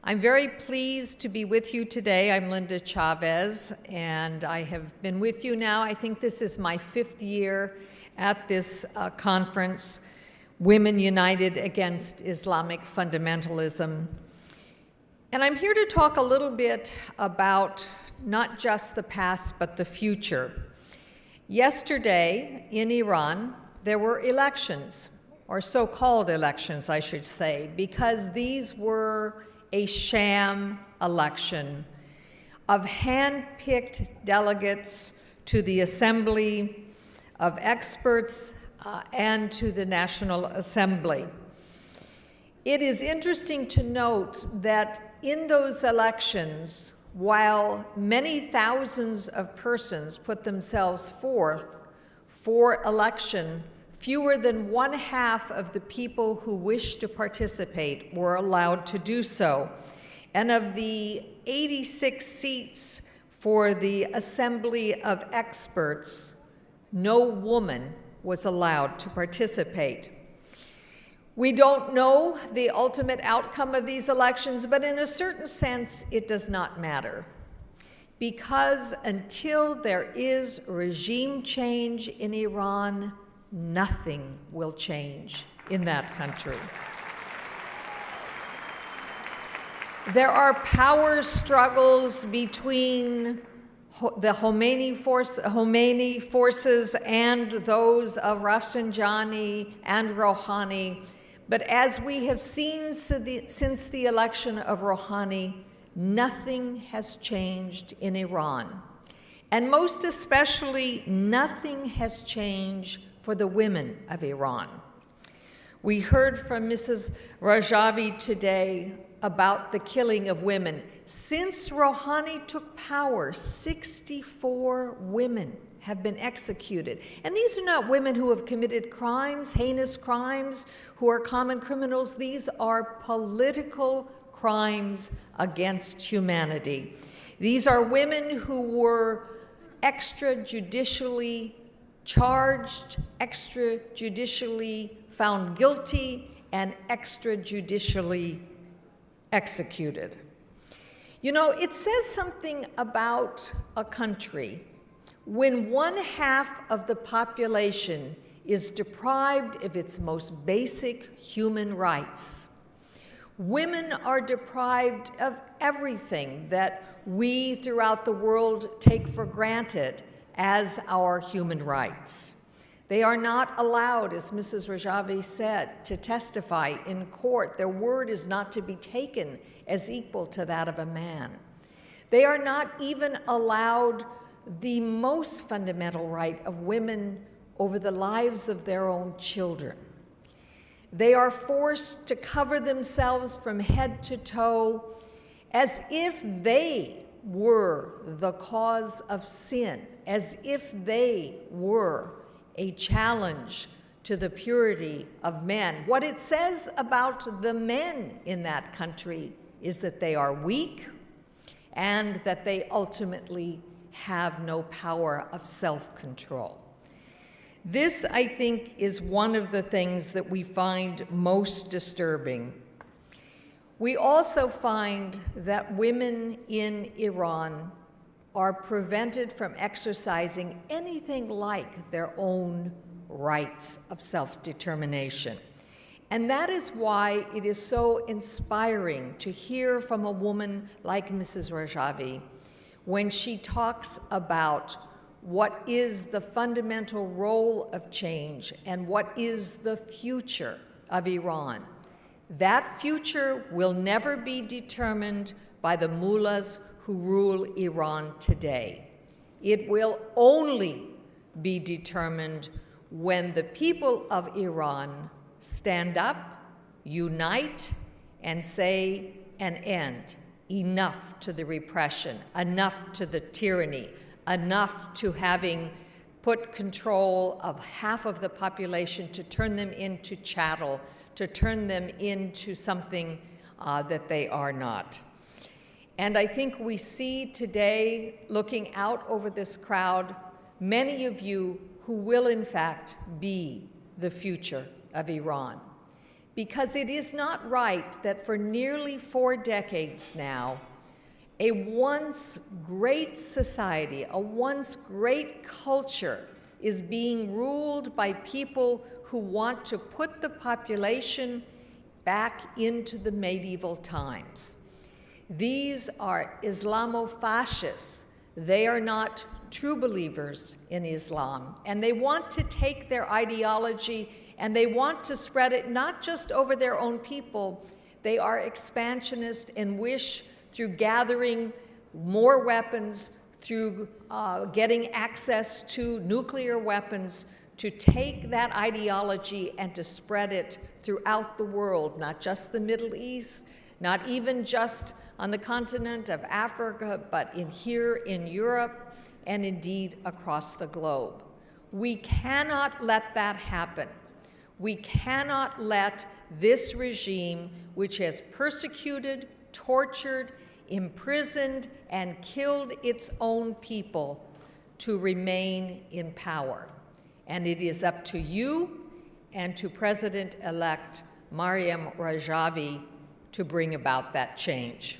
I'm very pleased to be with you today. I'm Linda Chavez, and I have been with you now. I think this is my 5th year at this conference, Women United Against Islamic Fundamentalism. And I'm here to talk a little bit about not just the past, but the future. Yesterday in Iran, there were elections, or so-called elections, I should say, because these were a sham election of hand-picked delegates to the Assembly of Experts and to the National Assembly. It is interesting to note that in those elections, while many thousands of persons put themselves forth for election, fewer than 1/2 of the people who wished to participate were allowed to do so. And of the 86 seats for the Assembly of Experts, no woman was allowed to participate. We don't know the ultimate outcome of these elections, but in a certain sense, it does not matter. Because until there is regime change in Iran, nothing will change in that country. There are power struggles between the Khomeini forces and those of Rafsanjani and Rouhani. But as we have seen since the election of Rouhani, nothing has changed in Iran. And most especially, nothing has changed for the women of Iran. We heard from Mrs. Rajavi today about the killing of women. Since Rouhani took power, 64 women have been executed. And these are not women who have committed crimes, heinous crimes, who are common criminals. These are political crimes against humanity. These are women who were extrajudicially charged, extrajudicially found guilty, and extrajudicially executed. You know, it says something about a country when 1/2 of the population is deprived of its most basic human rights. Women are deprived of everything that we throughout the world take for granted as our human rights. They are not allowed, as Mrs. Rajavi said, to testify in court. Their word is not to be taken as equal to that of a man. They are not even allowed the most fundamental right of women over the lives of their own children. They are forced to cover themselves from head to toe as if they were the cause of sin, as if they were a challenge to the purity of men. What it says about the men in that country is that they are weak and that they ultimately have no power of self-control. This, I think, is one of the things that we find most disturbing. We also find that women in Iran are prevented from exercising anything like their own rights of self-determination. And that is why it is so inspiring to hear from a woman like Mrs. Rajavi when she talks about what is the fundamental role of change and what is the future of Iran. That future will never be determined by the mullahs who rule Iran today. It will only be determined when the people of Iran stand up, unite, and say an end. Enough to the repression, enough to the tyranny, enough to having put control of half of the population to turn them into chattel, to turn them into something that they are not. And I think we see today, looking out over this crowd, many of you who will in fact be the future of Iran. because it is not right that for nearly 4 decades now, a once great society, a once great culture is being ruled by people who want to put the population back into the medieval times. These are Islamofascists. They are not true believers in Islam, and they want to take their ideology and they want to spread it not just over their own people. They are expansionist and wish, through gathering more weapons, through getting access to nuclear weapons, to take that ideology and to spread it throughout the world, not just the Middle East, not even just on the continent of Africa, but here in Europe, and indeed across the globe. We cannot let that happen. We cannot let this regime, which has persecuted, tortured, imprisoned, and killed its own people, to remain in power. And it is up to you and to President-elect Maryam Rajavi to bring about that change.